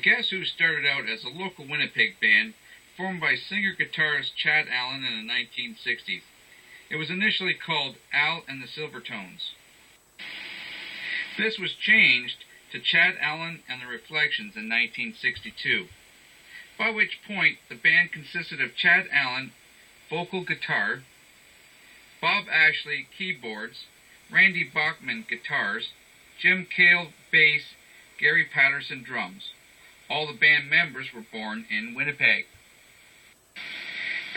Guess Who started out as a local Winnipeg band formed by singer-guitarist Chad Allen in the 1960s. It was initially called Al and the Silvertones. This was changed to Chad Allen and the Reflections in 1962, by which point the band consisted of Chad Allen, vocal guitar, Bob Ashley, keyboards, Randy Bachman, guitars, Jim Cale, bass, Gary Patterson, drums. All the band members were born in Winnipeg.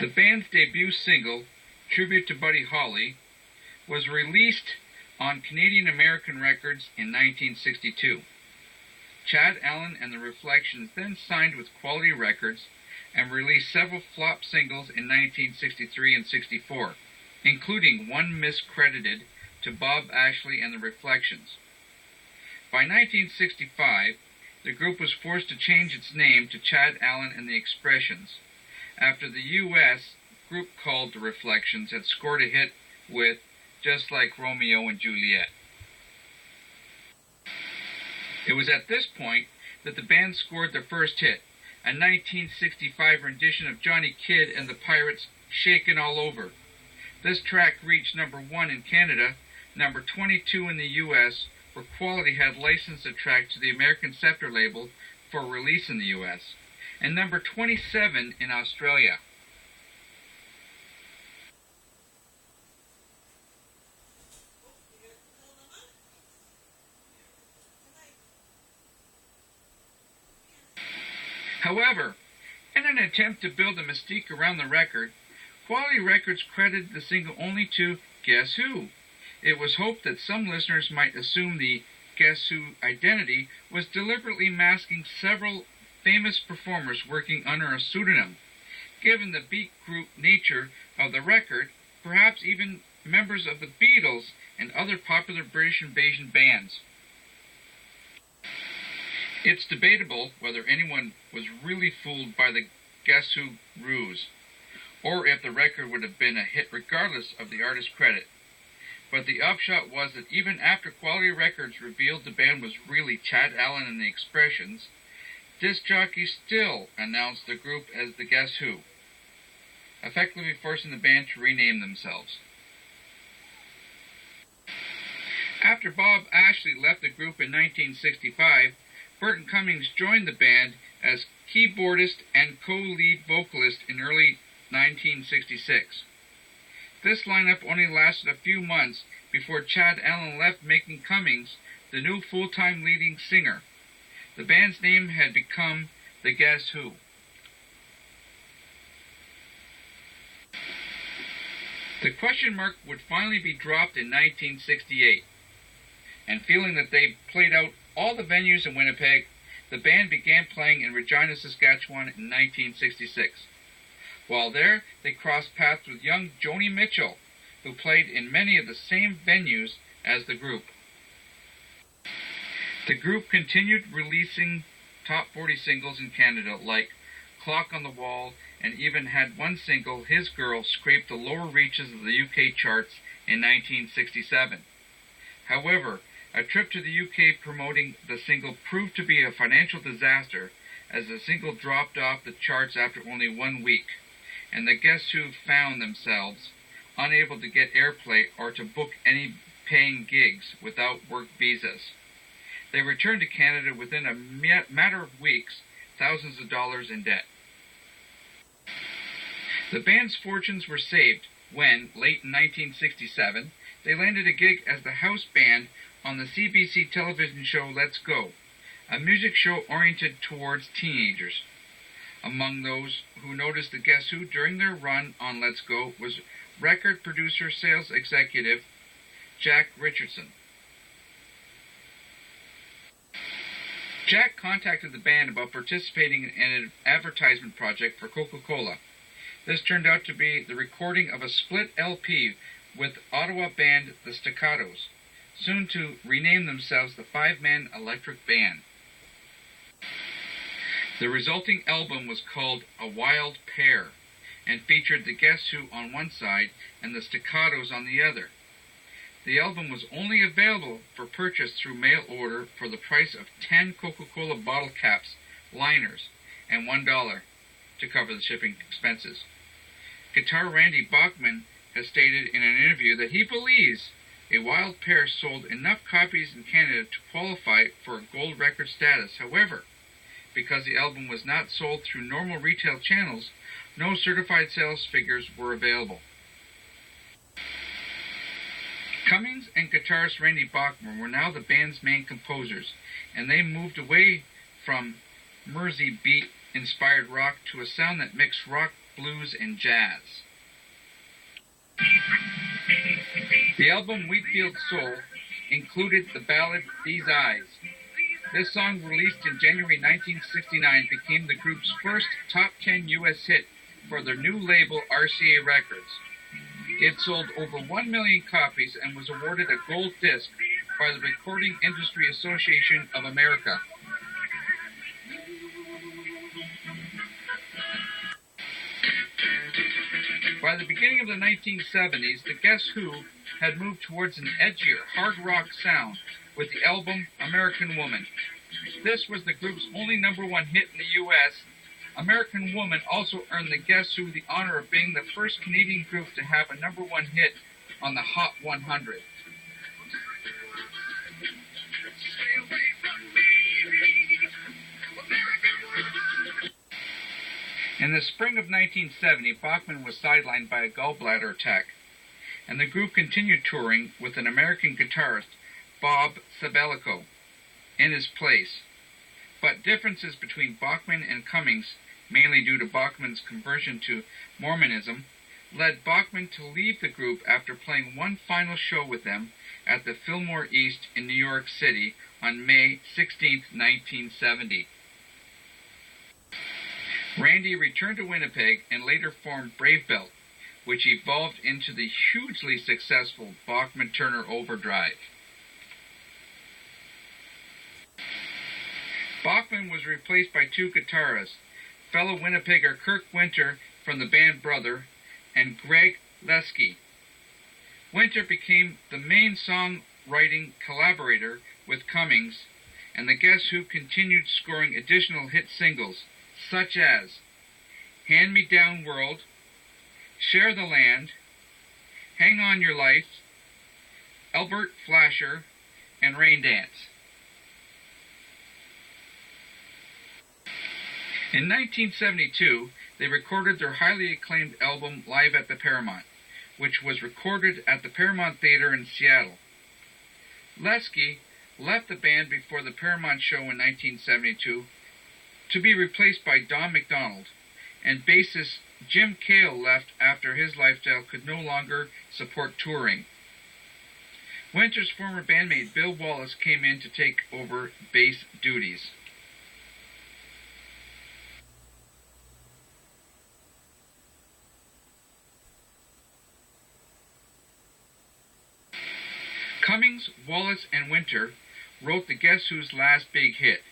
The band's debut single, Tribute to Buddy Holly, was released on Canadian American Records in 1962. Chad Allen and the Reflections then signed with Quality Records and released several flop singles in 1963 and 64, including one miscredited to Bob Ashley and the Reflections. By 1965, the group was forced to change its name to Chad Allen and the Expressions, after the U.S. group called the Reflections had scored a hit with Just Like Romeo and Juliet. It was at this point that the band scored their first hit, a 1965 rendition of Johnny Kidd and the Pirates' Shakin' All Over. This track reached number 1 in Canada, number 22 in the U.S., where Quality had licensed the track to the American Scepter label for release in the U.S., and number 27 in Australia. However, in an attempt to build a mystique around the record, Quality Records credited the single only to Guess Who. It was hoped that some listeners might assume the Guess Who identity was deliberately masking several famous performers working under a pseudonym. Given the beat group nature of the record, perhaps even members of the Beatles and other popular British invasion bands. It's debatable whether anyone was really fooled by the Guess Who ruse, or if the record would have been a hit regardless of the artist's credit. But the upshot was that even after Quality Records revealed the band was really Chad Allen and the Expressions, disc jockeys still announced the group as the Guess Who, effectively forcing the band to rename themselves. After Bob Ashley left the group in 1965, Burton Cummings joined the band as keyboardist and co-lead vocalist in early 1966. This lineup only lasted a few months before Chad Allen left, making Cummings the new full-time leading singer. The band's name had become the Guess Who. The question mark would finally be dropped in 1968, and feeling that they played out all the venues in Winnipeg, the band began playing in Regina, Saskatchewan in 1966. While there, they crossed paths with young Joni Mitchell, who played in many of the same venues as the group. The group continued releasing top 40 singles in Canada like Clock on the Wall, and even had one single, His Girl, scrape the lower reaches of the UK charts in 1967. However, a trip to the UK promoting the single proved to be a financial disaster, as the single dropped off the charts after only 1 week, and the Guess Who found themselves unable to get airplay or to book any paying gigs without work visas. They returned to Canada within a matter of weeks, thousands of dollars in debt. The band's fortunes were saved when, late in 1967, they landed a gig as the house band on the CBC television show Let's Go, a music show oriented towards teenagers. Among those who noticed the Guess Who during their run on Let's Go was record producer sales executive Jack Richardson. Jack contacted the band about participating in an advertisement project for Coca-Cola. This turned out to be the recording of a split LP with Ottawa band The Staccatos, soon to rename themselves the Five-Man Electric Band. The resulting album was called A Wild Pair, and featured the Guess Who on one side and the Staccatos on the other. The album was only available for purchase through mail order for the price of 10 Coca-Cola bottle caps liners, and $1 to cover the shipping expenses. Guitar Randy Bachman has stated in an interview that he believes A Wild Pair sold enough copies in Canada to qualify for a gold record status. However, because the album was not sold through normal retail channels, no certified sales figures were available. Cummings and guitarist Randy Bachman were now the band's main composers, and they moved away from Mersey beat-inspired rock to a sound that mixed rock, blues, and jazz. The album Wheatfield Soul included the ballad These Eyes. This song, released in January 1969, became the group's first top 10 U.S. hit for their new label RCA Records. It sold over 1 million copies and was awarded a gold disc by the Recording Industry Association of America. By the beginning of the 1970s, the Guess Who had moved towards an edgier, hard rock sound with the album American Woman. This was the group's only #1 hit in the U.S. American Woman also earned the Guess Who the honor of being the first Canadian group to have a #1 hit on the Hot 100. In the spring of 1970, Bachman was sidelined by a gallbladder attack, and the group continued touring with an American guitarist, Bob Sabellico, in his place. But differences between Bachman and Cummings, mainly due to Bachman's conversion to Mormonism, led Bachman to leave the group after playing one final show with them at the Fillmore East in New York City on May 16, 1970. Randy returned to Winnipeg and later formed Brave Belt, which evolved into the hugely successful Bachman-Turner Overdrive. Bachman was replaced by two guitarists, fellow Winnipegger Kirk Winter from the band Brother, and Greg Leske. Winter became the main songwriting collaborator with Cummings, and the Guess Who continued scoring additional hit singles, such as Hand Me Down World, Share the Land, Hang On Your Life, Albert Flasher, and Rain Dance. In 1972, they recorded their highly acclaimed album Live at the Paramount, which was recorded at the Paramount Theater in Seattle. Leske left the band before the Paramount show in 1972 to be replaced by Don McDonald, and bassist Jim Cale left after his lifestyle could no longer support touring. Winter's former bandmate Bill Wallace came in to take over bass duties. Cummings, Wallace, and Winter wrote the Guess Who's last big hit,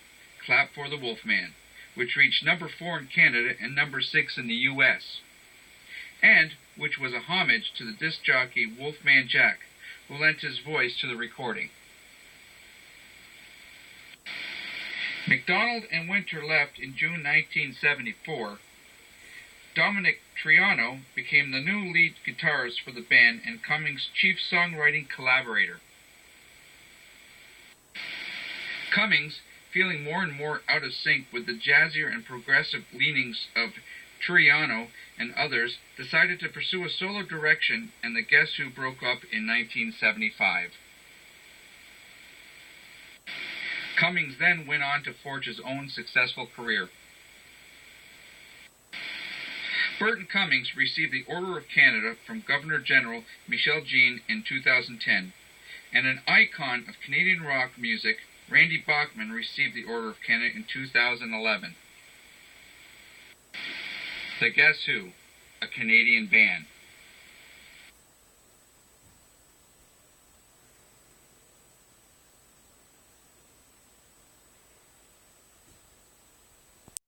Clap for the Wolfman, which reached #4 in Canada and #6 in the U.S., and which was a homage to the disc jockey Wolfman Jack, who lent his voice to the recording. McDonald and Winter left in June 1974. Dominic Triano became the new lead guitarist for the band and Cummings' chief songwriting collaborator. Cummings, feeling more and more out of sync with the jazzier and progressive leanings of Triano and others, decided to pursue a solo direction, and the Guess Who broke up in 1975. Cummings then went on to forge his own successful career. Burton Cummings received the Order of Canada from Governor-General Michel Jean in 2010, and an icon of Canadian rock music, Randy Bachman, received the Order of Canada in 2011. The Guess Who, a Canadian band.